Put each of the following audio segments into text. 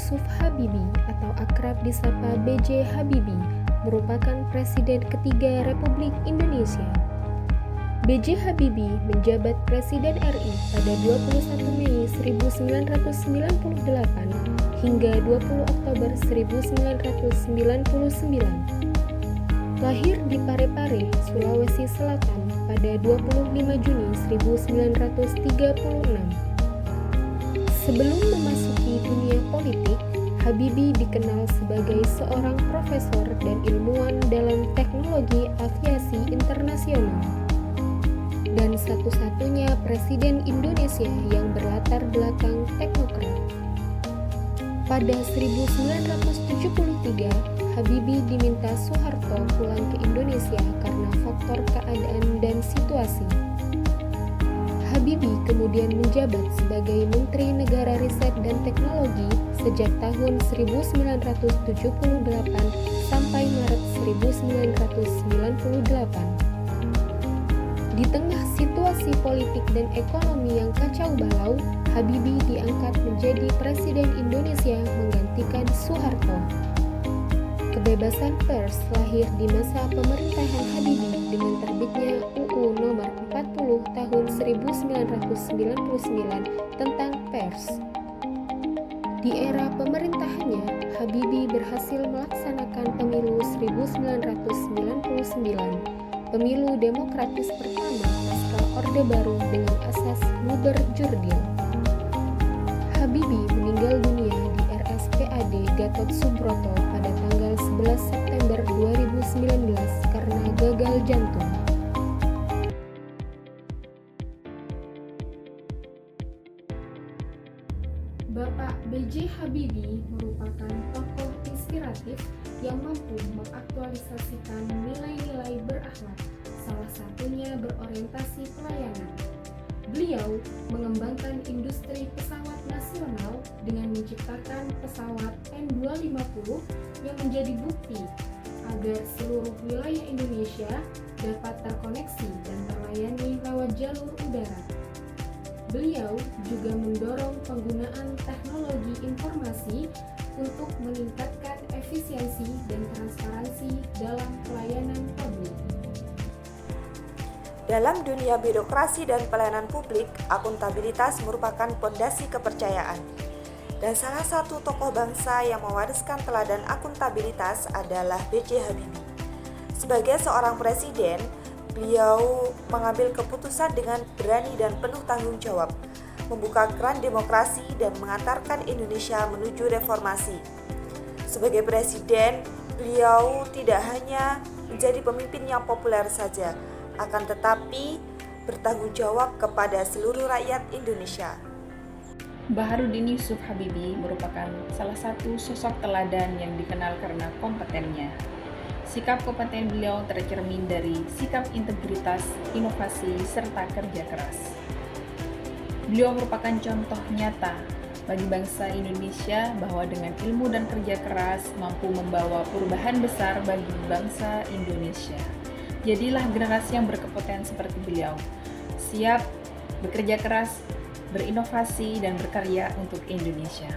Yusuf Habibie atau akrab disapa B.J. Habibie merupakan Presiden ketiga Republik Indonesia. B.J. Habibie menjabat Presiden RI pada 21 Mei 1998 hingga 20 Oktober 1999. Lahir di Parepare, Sulawesi Selatan pada 25 Juni 1936. Sebelum memasuki dunia politik, Habibie dikenal sebagai seorang profesor dan ilmuwan dalam teknologi aviasi internasional dan satu-satunya presiden Indonesia yang berlatar belakang teknokrat. Pada 1973, Habibie diminta Soeharto pulang ke Indonesia karena faktor keadaan dan situasi. Habibie kemudian menjabat sebagai Menteri Negara Riset dan Teknologi sejak tahun 1978 sampai Maret 1998. Di tengah situasi politik dan ekonomi yang kacau balau, Habibie diangkat menjadi Presiden Indonesia menggantikan Soeharto. Kebebasan pers lahir di masa pemerintahan Habibie dengan terbitnya UU Nomor 40 Tahun 1999 tentang pers. Di era pemerintahannya, Habibie berhasil melaksanakan pemilu 1999, pemilu demokratis pertama pasca Orde Baru dengan asas Luber Jurdil. Habibie meninggal dunia di RSPAD Gatot Subroto pada tanggal 11 September 2019 karena gagal jantung. Bapak B.J. Habibie merupakan tokoh inspiratif yang mampu mengaktualisasikan nilai-nilai berakhlak, salah satunya berorientasi pelayanan. Beliau mengembangkan industri pesawat nasional dengan menciptakan pesawat N250 yang menjadi bukti agar seluruh wilayah Indonesia dapat terkoneksi dan terlayani lewat jalur udara. Beliau juga mendorong penggunaan teknologi informasi untuk meningkatkan efisiensi dan transparansi dalam pelayanan publik. Dalam dunia birokrasi dan pelayanan publik, akuntabilitas merupakan fondasi kepercayaan. Dan salah satu tokoh bangsa yang mewariskan teladan akuntabilitas adalah B.J. Habibie. Sebagai seorang presiden, beliau mengambil keputusan dengan berani dan penuh tanggung jawab, membuka keran demokrasi dan mengantarkan Indonesia menuju reformasi. Sebagai presiden, beliau tidak hanya menjadi pemimpin yang populer saja, akan tetapi bertanggung jawab kepada seluruh rakyat Indonesia. Baharudin Yusuf Habibie merupakan salah satu sosok teladan yang dikenal karena kompetennya. Sikap kompeten beliau tercermin dari sikap integritas, inovasi, serta kerja keras. Beliau merupakan contoh nyata bagi bangsa Indonesia bahwa dengan ilmu dan kerja keras mampu membawa perubahan besar bagi bangsa Indonesia. Jadilah generasi yang berkompeten seperti beliau, siap bekerja keras, berinovasi, dan berkarya untuk Indonesia.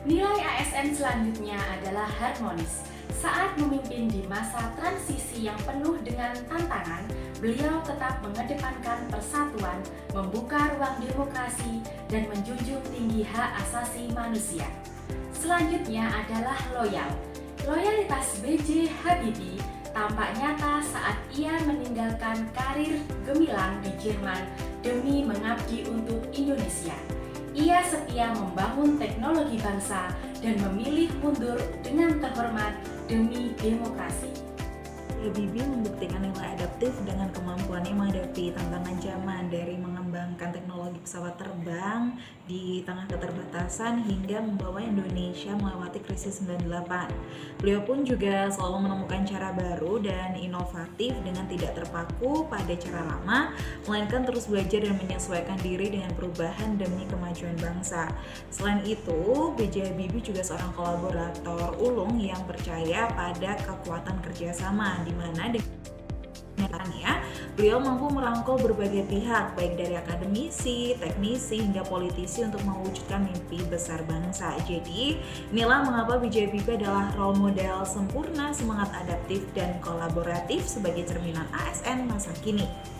Nilai ASN selanjutnya adalah harmonis. Saat memimpin di masa transisi yang penuh dengan tantangan, beliau tetap mengedepankan persatuan, membuka ruang demokrasi, dan menjunjung tinggi hak asasi manusia. Selanjutnya adalah loyal. Loyalitas B.J. Habibie tampak nyata saat ia meninggalkan karir gemilang di Jerman demi mengabdi untuk Indonesia. Ia setia membangun teknologi bangsa dan memilih mundur dengan terhormat demi demokrasi. Habibie membuktikan nilai adaptif dengan kemampuannya menghadapi tantangan zaman, dari mengembangkan teknologi pesawat terbang di tengah keterbatasan hingga membawa Indonesia melewati krisis 98. Beliau pun juga selalu menemukan cara baru dan inovatif dengan tidak terpaku pada cara lama, melainkan terus belajar dan menyesuaikan diri dengan perubahan demi kemajuan bangsa. Selain itu, B.J. Habibie juga seorang kolaborator ulung yang percaya pada kekuatan kerjasama, di mana dengan kepemimpinannya, beliau mampu merangkul berbagai pihak, baik dari akademisi, teknisi, hingga politisi untuk mewujudkan mimpi besar bangsa. Jadi, inilah mengapa B.J. Habibie adalah role model sempurna, semangat adaptif dan kolaboratif sebagai cerminan ASN masa kini.